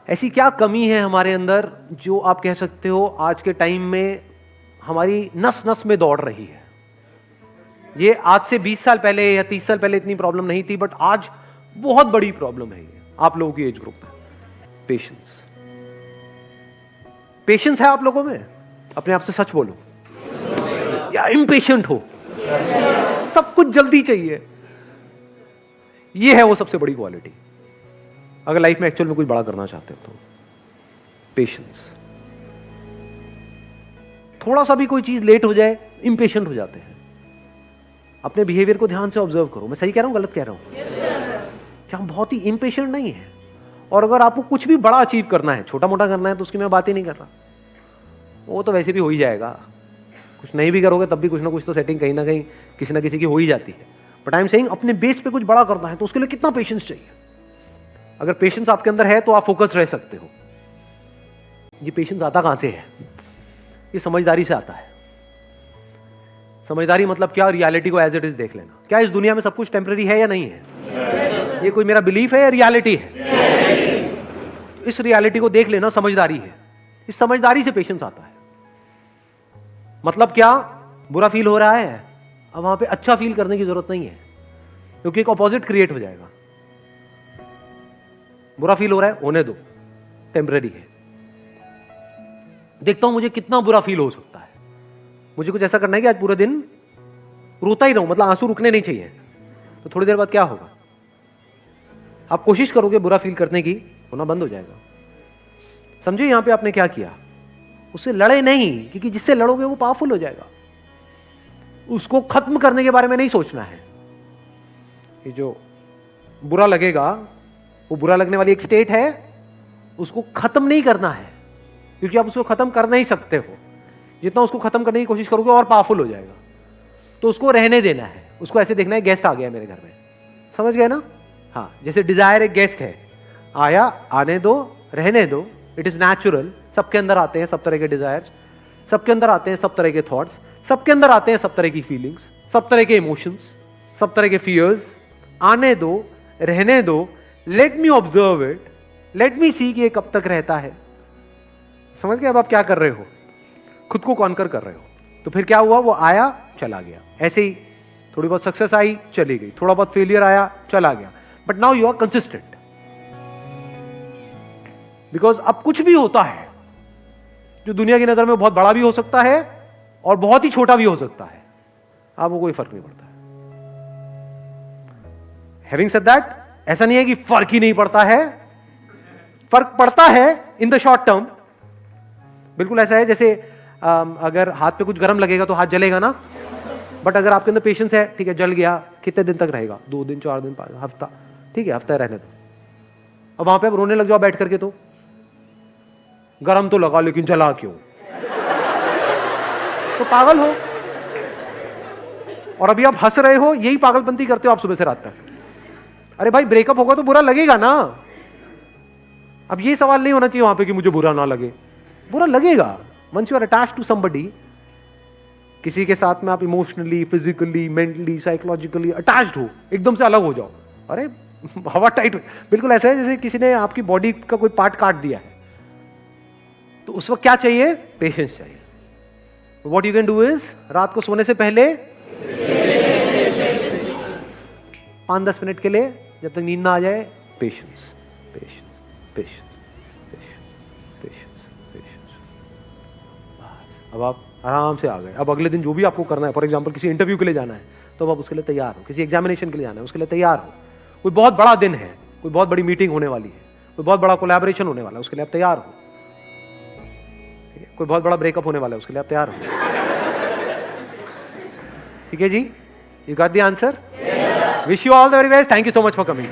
ऐसी क्या कमी है हमारे अंदर जो आप कह सकते हो आज के टाइम में हमारी नस नस में दौड़ रही है? ये आज से 20 साल पहले या 30 साल पहले इतनी प्रॉब्लम नहीं थी, बट आज बहुत बड़ी प्रॉब्लम है ये आप लोगों की एज ग्रुप में। पेशेंस। पेशेंस है आप लोगों में? अपने आप से सच बोलो, या इम्पेशेंट हो? सब कुछ जल्दी चाहिए। ये है वो सबसे बड़ी क्वालिटी अगर लाइफ में एक्चुअल में कुछ बड़ा करना चाहते हो तो। पेशेंस। थोड़ा सा भी कोई चीज लेट हो जाए इम्पेशेंट हो जाते हैं। अपने बिहेवियर को ध्यान से ऑब्जर्व करो। मैं सही कह रहा हूं, गलत कह रहा हूं? क्या हम बहुत ही इम्पेशेंट नहीं है? और अगर आपको कुछ भी बड़ा अचीव करना है, छोटा मोटा करना है, तो उसकी मैं बात ही नहीं कर रहा, वो तो वैसे भी हो ही जाएगा। कुछ नहीं भी करोगे तब भी कुछ ना कुछ तो सेटिंग कहीं ना कहीं किसी ना किसी की हो ही जाती है। बट आई एम सेइंग अपने बेस पे कुछ बड़ा करना है तो उसके लिए कितना पेशेंस चाहिए। अगर पेशेंस आपके अंदर है तो आप फोकस रह सकते हो। ये पेशेंस आता कहां से है? ये समझदारी से आता है। समझदारी मतलब क्या? रियलिटी को एज इट इज देख लेना। क्या इस दुनिया में सब कुछ टेम्पररी है या नहीं है? ये कोई मेरा बिलीफ है या रियलिटी है? इस रियलिटी को देख लेना समझदारी है। इस समझदारी से पेशेंस आता है। मतलब क्या? बुरा फील हो रहा है, अब वहां पे अच्छा फील करने की जरूरत नहीं है, क्योंकि एक ऑपोजिट क्रिएट हो जाएगा। बुरा फील हो रहा है, होने दो, टेम्पररी है। देखता हूं मुझे कितना बुरा फील हो सकता है। मुझे कुछ ऐसा करना है कि आज पूरे दिन रोता ही रहूं, मतलब आंसू रुकने नहीं चाहिए। तो थोड़ी देर बाद क्या होगा? आप कोशिश करोगे बुरा फील करने की, होना बंद हो जाएगा। समझे यहां पे आपने क्या किया? उससे लड़े नहीं, क्योंकि जिससे लड़ोगे वो पावरफुल हो जाएगा। उसको खत्म करने के बारे में नहीं सोचना है। ये जो बुरा लगेगा, वो बुरा लगने वाली एक स्टेट है, उसको खत्म नहीं करना है, क्योंकि आप उसको खत्म कर नहीं सकते हो। जितना उसको खत्म करने की कोशिश करोगे और पावरफुल हो जाएगा। तो उसको रहने देना है। उसको ऐसे देखना है, गेस्ट आ गया मेरे घर में, समझ गए ना? हाँ, जैसे डिजायर एक गेस्ट है, आया, आने दो, रहने दो, इट इज नेचुरल। सबके अंदर आते हैं सब तरह के डिजायर्स, सबके अंदर आते हैं सब तरह के थॉट्स, सबके अंदर आते हैं सब तरह की फीलिंग्स, सब तरह के इमोशंस, सब तरह के फियर्स। आने दो, रहने दो, let me observe it, let me see कि ये कब तक रहता है। समझ गए अब आप क्या कर रहे हो? खुद को कॉन्कर कर रहे हो। तो फिर क्या हुआ? वो आया, चला गया। ऐसे ही थोड़ी बहुत सक्सेस आई, चली गई, थोड़ा बहुत फेलियर आया, चला गया। But now you are consistent, because अब कुछ भी होता है जो दुनिया की नजर में बहुत बड़ा भी हो सकता है और बहुत ही छोटा भी हो सकता है, आपको कोई फर्क नहीं पड़ता है। हैविंग सेड दैट, ऐसा नहीं है कि फर्क ही नहीं पड़ता है, फर्क पड़ता है इन द शॉर्ट टर्म। बिल्कुल ऐसा है जैसे अगर हाथ पे कुछ गर्म लगेगा तो हाथ जलेगा ना, बट अगर आपके अंदर पेशेंस है, ठीक है, जल गया, कितने दिन तक रहेगा? 2 दिन, 4 दिन, 5 हफ्ता, ठीक है, हफ्ता रहने दो। अब वहां पे आप रोने लग जाओ बैठ करके, तो गरम तो लगा लेकिन जला क्यों? तो पागल हो। और अभी आप हंस रहे हो, यही पागलपंती करते हो आप सुबह से रात तक। अरे भाई, ब्रेकअप होगा तो बुरा लगेगा ना। अब ये सवाल नहीं होना चाहिए वहां पे कि मुझे बुरा ना लगे। बुरा लगेगा। Once you are attached to somebody, किसी के साथ में आप emotionally, physically, mentally, psychologically attached हो, एकदम से अलग हो जाओ, अरे हवा टाइट। बिल्कुल ऐसा है जैसे किसी ने आपकी बॉडी का कोई पार्ट काट दिया है, तो उस वक्त क्या चाहिए? पेशेंस चाहिए। What you can do is, रात को सोने से पहले 5-10 मिनट के लिए, जब तक नींद ना आ जाए, patience, patience, patience, patience, patience. अब आप आराम से आ गए। अब अगले दिन जो भी आपको करना है, फॉर एग्जांपल किसी इंटरव्यू के लिए जाना है, तो अब आप उसके लिए तैयार हो। किसी एग्जामिनेशन के लिए जाना है, उसके लिए तैयार हो। कोई बहुत बड़ा दिन है, कोई बहुत बड़ी मीटिंग होने वाली है, कोई बहुत बड़ा कोलैबोरेशन होने वाला है, उसके लिए आप तैयार हो। कोई बहुत बड़ा ब्रेकअप होने वाला है, उसके लिए आप तैयार हो। ठीक है जी, you got the answer. Wish you all the very best. Thank you so much for coming.